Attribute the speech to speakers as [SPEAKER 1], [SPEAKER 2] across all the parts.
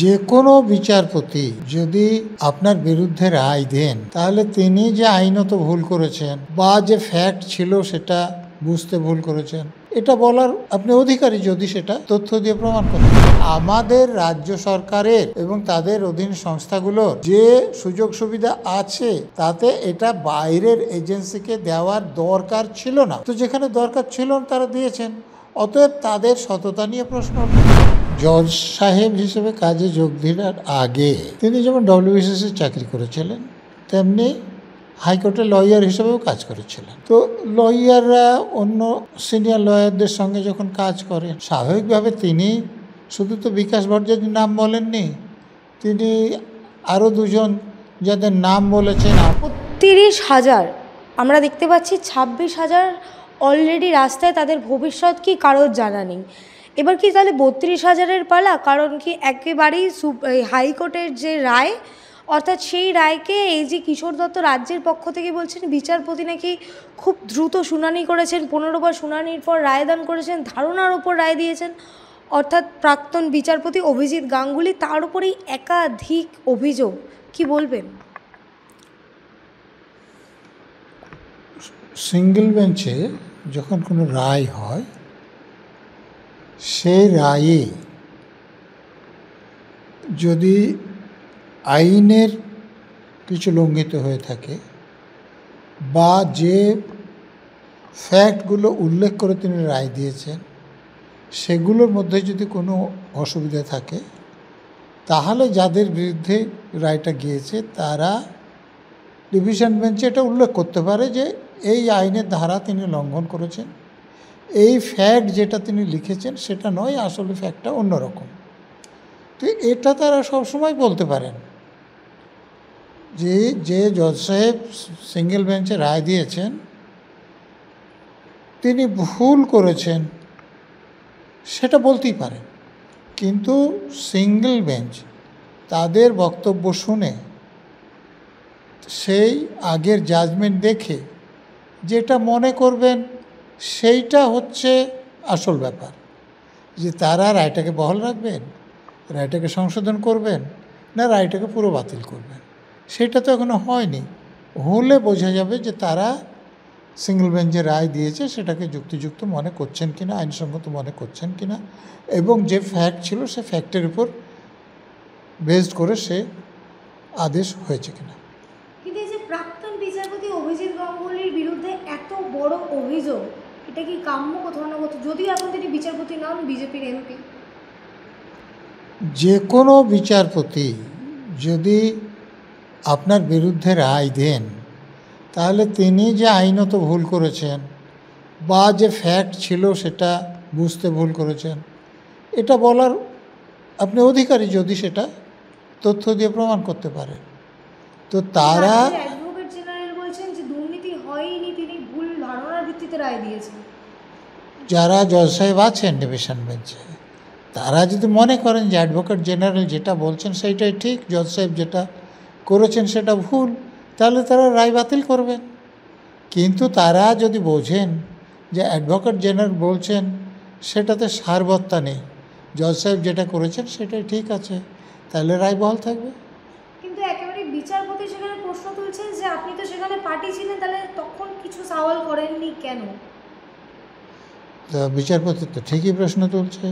[SPEAKER 1] যে কোনো বিচারপতি যদি আপনার বিরুদ্ধে রায় দেন তাহলে তিনি যে আইনত ভুল করেছেন বা যে ফ্যাক্ট ছিল সেটা বুঝতে ভুল করেছেন এটা বলার আপনি অধিকারী যদি সেটা তথ্য দিয়ে প্রমাণ করেন। আমাদের রাজ্য সরকারের এবং তাদের অধীন সংস্থাগুলোর যে সুযোগ সুবিধা আছে তাতে এটা বাইরের এজেন্সিকে দেওয়ার দরকার ছিল না, তো যেখানে দরকার ছিল তারা দিয়েছেন, অতএব তাদের সততা নিয়ে প্রশ্ন। জজ সাহেব হিসেবে কাজে যোগ দেওয়ার আগে তিনি যেমন ডব্লিউবিসিসির চাকরি করেছিলেন তেমনি হাইকোর্টে লয়ার হিসেবেও কাজ করেছিলেন। তো লয়াররা অন্য সিনিয়র লয়ারদের সঙ্গে যখন কাজ করেন স্বাভাবিকভাবে তিনি শুধু তো বিকাশ ভট্টাচার্যের নাম বলেননি, তিনি আরও দুজন যাদের নাম বলেছেন।
[SPEAKER 2] ৩০,০০০ আমরা দেখতে পাচ্ছি, ২৬,০০০ অলরেডি রাস্তায়, তাদের ভবিষ্যৎ কি কারোর জানা নেই। এবার কি তাহলে ৩২,০০০-এর পালা? কারণ কি একেবারেই হাইকোর্টের যে রায়, অর্থাৎ সেই রায়কে এই যে কিশোর দত্ত রাজ্যের পক্ষ থেকে বলছেন বিচারপতি নাকি খুব দ্রুত শুনানি করেছেন, ১৫বার শুনানির পর রায়দান করেছেন, ধারণার ওপর রায় দিয়েছেন, অর্থাৎ প্রাক্তন বিচারপতি অভিজিৎ গাঙ্গুলি, তার উপরেই একাধিক অভিযোগ। কি বলবেন?
[SPEAKER 1] সিঙ্গেল বেঞ্চে যখন কোনো রায় হয় সেই রায়ে যদি আইনের কিছু লঙ্ঘিত হয়ে থাকে বা যে ফ্যাক্টগুলো উল্লেখ করে তিনি রায় দিয়েছেন সেগুলোর মধ্যে যদি কোনো অসুবিধা থাকে তাহলে যাদের বিরুদ্ধে রায়টা গিয়েছে তারা ডিভিশন বেঞ্চে এটা উল্লেখ করতে পারে যে এই আইনের ধারা তিনি লঙ্ঘন করেছেন, এই ফ্যাক্ট যেটা তিনি লিখেছেন সেটা নয়, আসলে ফ্যাক্টটা অন্যরকম। তো এটা তারা সবসময় বলতে পারেন যে জজ সাহেব সিঙ্গেল বেঞ্চে রায় দিয়েছেন তিনি ভুল করেছেন, সেটা বলতেই পারেন। কিন্তু সিঙ্গেল বেঞ্চ তাদের বক্তব্য শুনে সেই আগের জাজমেন্ট দেখে যেটা মনে করবেন সেইটা হচ্ছে আসল ব্যাপার, যে তারা রায়টাকে বহাল রাখবেন, রায়টাকে সংশোধন করবেন, না রায়টাকে পুরো বাতিল করবেন। সেটা তো এখনো হয়নি। হলে বোঝা যাবে যে তারা সিঙ্গেল বেঞ্চে রায় দিয়েছে সেটাকে যুক্তিযুক্ত মনে করছেন কিনা, আইনসঙ্গত মনে করছেন কিনা, এবং যে ফ্যাক্ট ছিল সে ফ্যাক্টের উপর বেসড করে সে আদেশ হয়েছে কিনা।
[SPEAKER 2] কিন্তু এই যে প্রাক্তন বিচারপতি অভিজিৎ গাঙ্গুলির বিরুদ্ধে এত বড় অভিযোগ, এটা কি কাম্য কোথাও না কোথাও? যদিও এখন তিনি বিচারপতি নন, বিজেপির এমপি।
[SPEAKER 1] যে কোনো বিচারপতি যদি আপনার বিরুদ্ধে রায় দেন তাহলে তিনি যে আইনত ভুল করেছেন বা যে ফ্যাক্ট ছিল সেটা বুঝতে ভুল করেছেন এটা বলার আপনি অধিকারী যদি সেটা তথ্য দিয়ে প্রমাণ করতে পারেন। তো তারা
[SPEAKER 2] অ্যাডভোকেট জেনারেল বলছেন যে দুর্নীতি হয়নি, তিনি ভুল ধারণার ভিত্তিতে রায় দিয়েছেন।
[SPEAKER 1] যারা জজ সাহেব আছেন ডিভিশন বেঞ্চে তারা যদি মনে করেন যে অ্যাডভোকেট জেনারেল যেটা বলছেন সেইটাই ঠিক, জজ সাহেব যেটা করেছেন সেটা ভুল, তাহলে তারা রায় বাতিল করবেন। কিন্তু তারা যদি বোঝেন যে অ্যাডভোকেট জেনারেল বলছেন সেটাতে সারবত্তা নেই, জজ সাহেব যেটা করেছেন সেটাই ঠিক আছে, তাহলে রায় বহাল থাকবে।
[SPEAKER 2] কিন্তু একেবারে বিচারপতি সেখানে প্রশ্ন তুলছেন যে আপনি তো সেখানে পার্টি ছিলেন, তাহলে তখন কিছু সওয়াল করেননি কেন?
[SPEAKER 1] বিচারপতি তো ঠিকই প্রশ্ন তুলছে।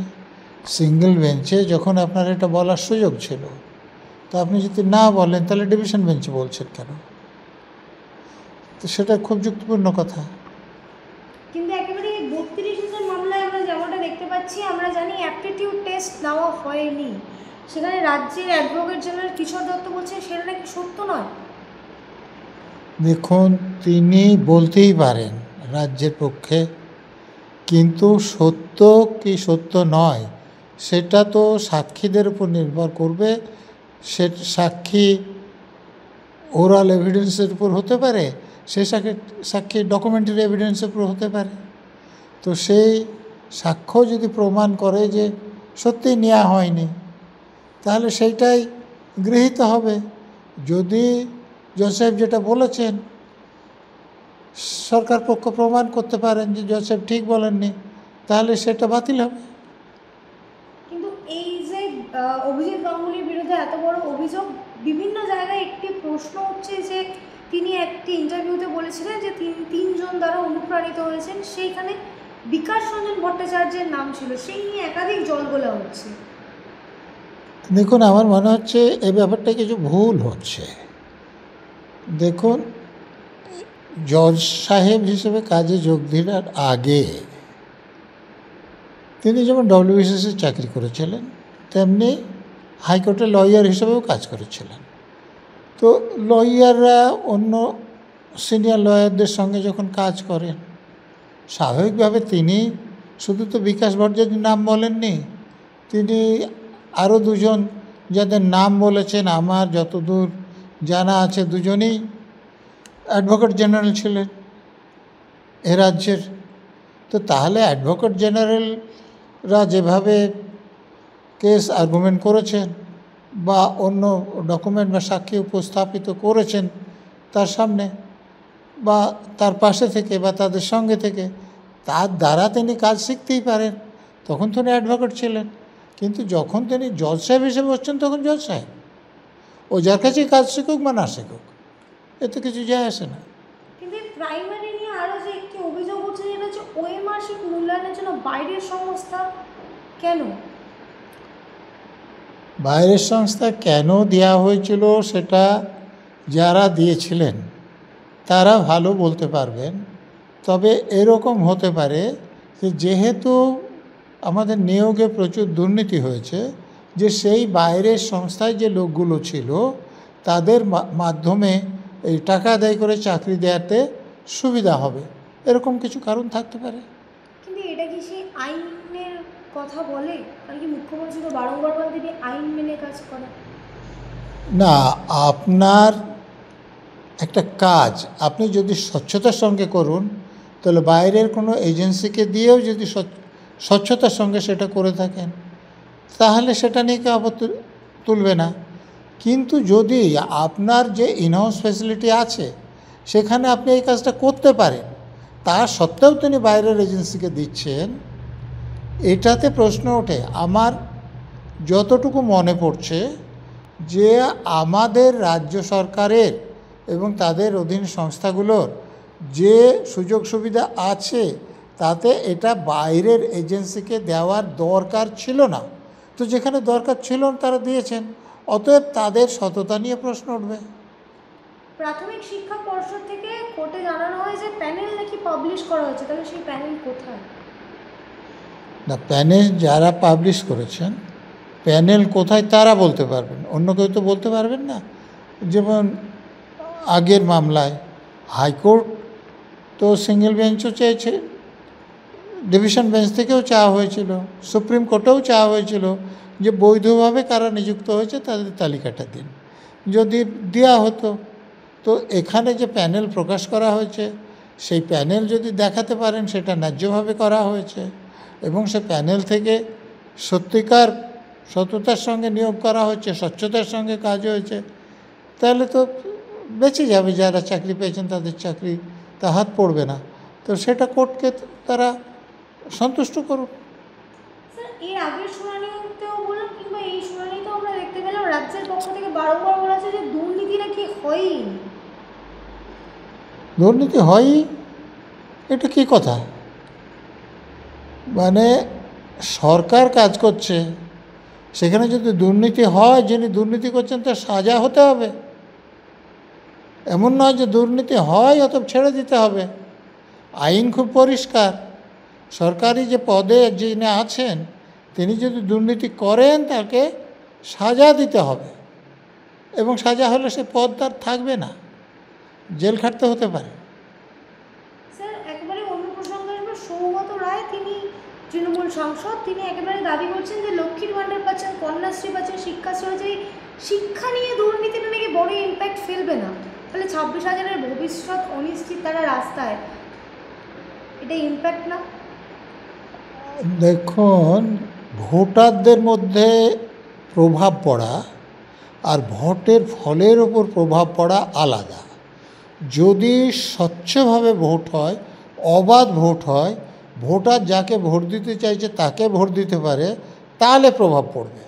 [SPEAKER 1] সিঙ্গেল বেঞ্চে যখন আপনার এটা বলার সুযোগ ছিল তো আপনি যদি না বলেন তাহলে ডিভিশন বেঞ্চে বলছেন কেন? তো সেটা খুব যুক্তিপূর্ণ কথা।
[SPEAKER 2] কিন্তু একেবারে ৩২,০০০ মামলায় আমরা যেমনটা দেখতে পাচ্ছি, আমরা জানি অ্যাপটিটিউড টেস্ট নেওয়া হয়নি। সেখানে রাজ্যের অ্যাডভোকেট জেনারেল কিশোর দত্ত বলছেন সেটা নাকি সত্য নয়।
[SPEAKER 1] দেখুন, তিনি বলতেই পারেন রাজ্যের পক্ষে, কিন্তু সত্য কি সত্য নয় সেটা তো সাক্ষীদের উপর নির্ভর করবে। সে সাক্ষী ওরাল এভিডেন্সের উপর হতে পারে, সে সাক্ষী ডকুমেন্টারি এভিডেন্সের উপর হতে পারে। তো সেই সাক্ষ্য যদি প্রমাণ করে যে সত্যি নেওয়া হয়নি তাহলে সেইটাই গৃহীত হবে। যদি জজ সাহেব যেটা বলেছেন সরকার পক্ষ প্রমাণ করতে পারেন যে জজ সাহেব ঠিক বলেননি, তাহলে সেটা বাতিল হবে।
[SPEAKER 2] কিন্তু এই যে অভিজিৎ গাঙ্গুলির বিরুদ্ধে এত বড় অভিযোগ, বিভিন্ন জায়গায় একটি প্রশ্ন হচ্ছে যে তিনি একটি ইন্টারভিউতে বলেছিলেন যে তিনজন দ্বারা অনুপ্রাণিত হয়েছেন, সেইখানে বিকাশ রঞ্জন ভট্টাচার্যের নাম ছিল, সেই নিয়ে একাধিক জলগোলা হচ্ছে।
[SPEAKER 1] দেখুন, আমার মনে হচ্ছে এই ব্যাপারটা কিছু ভুল হচ্ছে। দেখুন, জজ সাহেব হিসেবে কাজে যোগ দেওয়ার আগে তিনি যেমন ডব্লিউবিসিএসে চাকরি করেছিলেন, তেমনি হাইকোর্টের লয়ার হিসেবেও কাজ করেছিলেন। তো লয়াররা অন্য সিনিয়র লয়ারদের সঙ্গে যখন কাজ করেন, স্বাভাবিকভাবে তিনি শুধু তো বিকাশ ভট্টাচার্যের নাম বলেননি, তিনি আরও দুজন যাদের নাম বলেছেন, আমার যতদূর জানা আছে দুজনেই অ্যাডভোকেট জেনারেল ছিলেন এ রাজ্যের। তো তাহলে অ্যাডভোকেট জেনারেলরা যেভাবে কেস আর্গুমেন্ট করেছেন বা অন্য ডকুমেন্ট বা সাক্ষী উপস্থাপিত করেছেন তার সামনে বা তার পাশে থেকে বা তাদের সঙ্গে থেকে, তার দ্বারা তিনি কাজ শিখতেই পারেন। তখন তিনি অ্যাডভোকেট ছিলেন। কিন্তু যখন তিনি জজ সাহেব হিসেবে হচ্ছেন, তখন জজ সাহেব, ও যার কাছেই কাজ শিখুক বা না শিখুক, এতে কিছু যায় আসে না।
[SPEAKER 2] কিন্তু প্রাইমারি নিয়ে আরও যে একটি অভিযোগ হচ্ছে, যেটা হচ্ছে ওএমআরশিপ মূল্যায়নের জন্য বাইরের সংস্থা কেন?
[SPEAKER 1] বাইরের সংস্থা কেন দেওয়া হয়েছিল সেটা যারা দিয়েছিলেন তারা ভালো বলতে পারবেন। তবে এরকম হতে পারে যে যেহেতু আমাদের নিয়োগে প্রচুর দুর্নীতি হয়েছে, যে সেই বাইরের সংস্থায় যে লোকগুলো ছিল তাদের মাধ্যমে এই টাকা আদায় করে চাকরি দেওয়াতে সুবিধা হবে, এরকম কিছু কারণ থাকতে পারে।
[SPEAKER 2] কিন্তু এটা কি সেই আইনের কথা বলে? আর কি মুখ্যমন্ত্রী তো বারংবার বলেন তিনি আইন মেনে কাজ করেন।
[SPEAKER 1] না, আপনার একটা কাজ আপনি যদি স্বচ্ছতার সঙ্গে করুন, তাহলে বাইরের কোনো এজেন্সিকে দিয়েও যদি স্বচ্ছতার সঙ্গে সেটা করে থাকেন, তাহলে সেটা নিয়ে কেউ আপত্তি তুলবে না। কিন্তু যদি আপনার যে ইনহাউস ফ্যাসিলিটি আছে সেখানে আপনি এই কাজটা করতে পারেন, তা সত্ত্বেও তিনি বাইরের এজেন্সিকে দিচ্ছেন, এটাতে প্রশ্ন ওঠে। আমার যতটুকু মনে পড়ছে যে আমাদের রাজ্য সরকারের এবং তাদের অধীন সংস্থাগুলোর যে সুযোগ সুবিধা আছে তাতে এটা বাইরের এজেন্সিকে দেওয়ার দরকার ছিল না। তো যেখানে দরকার ছিল না তারা দিয়েছেন, অতএব তাদের সততা নিয়ে প্রশ্ন উঠবে।
[SPEAKER 2] প্রাথমিক শিক্ষা পর্ষদ থেকে কোর্টে জানানো হয় যে প্যানেল নাকি পাবলিশ করা হয়েছে, তাহলে সেই প্যানেল কোথায়?
[SPEAKER 1] না, প্যানেল যারা পাবলিশ করেছেন, প্যানেল কোথায় তারা বলতে পারবেন, অন্য কেউ তো বলতে পারবেন না। যেমন আগের মামলায় হাইকোর্ট তো সিঙ্গেল বেঞ্চও চেয়েছে, ডিভিশন বেঞ্চ থেকেও চাওয়া হয়েছিল, সুপ্রিম কোর্টেও চাওয়া হয়েছিল যে বৈধভাবে কারা নিযুক্ত হয়েছে তাদের তালিকাটা দিন। যদি দেওয়া হতো, তো এখানে যে প্যানেল প্রকাশ করা হয়েছে সেই প্যানেল যদি দেখাতে পারেন সেটা ন্যায্যভাবে করা হয়েছে এবং সে প্যানেল থেকে সত্যিকার সততার সঙ্গে নিয়োগ করা হচ্ছে, স্বচ্ছতার সঙ্গে কাজ হয়েছে, তাহলে তো বেঁচে যাবে, যারা চাকরি পেয়েছেন তাদের চাকরি তা হাত পড়বে না। তো সেটা কোর্টকে তারা সন্তুষ্ট করুক।
[SPEAKER 2] স্যার, এর আগের শুনানিতেও বলুন কিংবা এই শুনানিতেও আমরা দেখতে পেলাম রাজ্যের পক্ষ থেকে বারংবার বলা হচ্ছে যে দুর্নীতি নাকি হয়ই।
[SPEAKER 1] দুর্নীতি হয়ই, এটা কী কথা? মানে সরকার কাজ করছে, সেখানে যদি দুর্নীতি হয়, যিনি দুর্নীতি করছেন তার সাজা হতে হবে। এমন নয় যে দুর্নীতি হয় অতএব ছেড়ে দিতে হবে। আইন খুব পরিষ্কার, সরকারি যে পদে যিনি আছেন তিনি যদি দুর্নীতি করেন তাকে সাজা দিতে হবে এবং সাজা হলে সে পদ তার থাকবে না, জেল খাটতে হতে পারে।
[SPEAKER 2] স্যার, একেবারে অন্য প্রসঙ্গে আসবে, সৌগত রায় তিনি তৃণমূল সাংসদ, তিনি একেবারে দাবি করছেন যে লক্ষ্মীর ভাণ্ডার পাচ্ছেন, কন্যাশ্রী পাচ্ছেন, শিক্ষাশ্রী হচ্ছে, শিক্ষা নিয়ে দুর্নীতিটা নাকি বড় ইম্প্যাক্ট ফেলবে না। তাহলে 26,000-এর ভবিষ্যৎ অনিশ্চিত, তারা রাস্তায়, এটা ইম্প্যাক্ট না?
[SPEAKER 1] দেখুন, ভোটারদের মধ্যে প্রভাব পড়া আর ভোটের ফলের ওপর প্রভাব পড়া আলাদা। যদি স্বচ্ছভাবে ভোট হয়, অবাধ ভোট হয়, ভোটার যাকে ভোট দিতে চাইছে তাকে ভোট দিতে পারে, তাহলে প্রভাব পড়বে।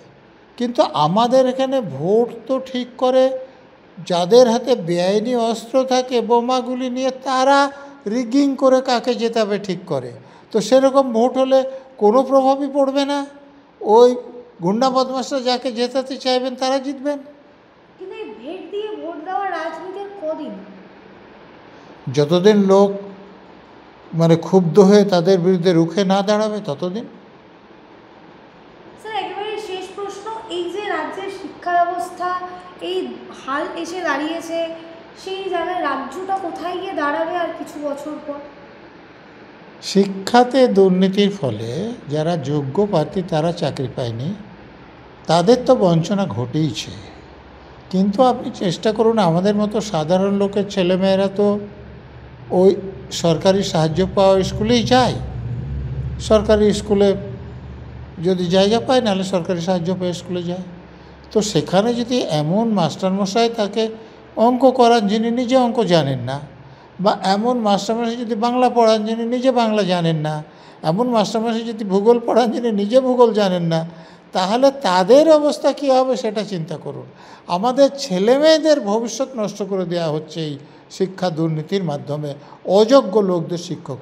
[SPEAKER 1] কিন্তু আমাদের এখানে ভোট তো ঠিক করে যাদের হাতে বেআইনি অস্ত্র থাকে, বোমাগুলি নিয়ে, তারা রিগিং করে কাকে জেতাবে ঠিক করে। তো সেরকম ভোট হলে কোনো প্রভাবই পড়বে না, ওই গুন্ডা বদমাশরা যাকে জেতাতে চাইবেন তারা জিতবেন।
[SPEAKER 2] কিন্তু এই ভেট দিয়ে ভোট দেওয়ার রাজনীতির কদিন?
[SPEAKER 1] যতদিন লোক ক্ষুব্ধ হয়ে তাদের বিরুদ্ধে রুখে না দাঁড়াবে ততদিন।
[SPEAKER 2] স্যার, একেবারে শেষ প্রশ্ন, এই যে রাজ্যের শিক্ষা ব্যবস্থা এই হাল এসে দাঁড়িয়েছে, সেই জায়গায় রাজ্যটা কোথায় গিয়ে দাঁড়াবে আর কিছু বছর পর?
[SPEAKER 1] শিক্ষাতে দুর্নীতির ফলে যারা যোগ্য প্রার্থী তারা চাকরি পায়নি, তাদের তো বঞ্চনা ঘটেইছে। কিন্তু আপনি চেষ্টা করুন, আমাদের মতো সাধারণ লোকের ছেলেমেয়েরা তো ওই সরকারি সাহায্য পাওয়া স্কুলেই যায়। সরকারি স্কুলে যদি জায়গা পায়, নাহলে সরকারি সাহায্য পেয়ে স্কুলে যায়। তো সেখানে যদি এমন মাস্টারমশাই তাকে অঙ্ক করান যিনি নিজে অঙ্ক জানেন না, বা এমন মাস্টারমশাই যদি বাংলা পড়ান যিনি নিজে বাংলা জানেন না, এমন মাস্টারমশাই যদি ভূগোল পড়ান যিনি নিজে ভূগোল জানেন না, তাহলে তাদের অবস্থা কী হবে সেটা চিন্তা করুন। আমাদের ছেলেমেয়েদের ভবিষ্যৎ নষ্ট করে দেওয়া হচ্ছে এই শিক্ষা দুর্নীতির মাধ্যমে, অযোগ্য লোকদের শিক্ষক।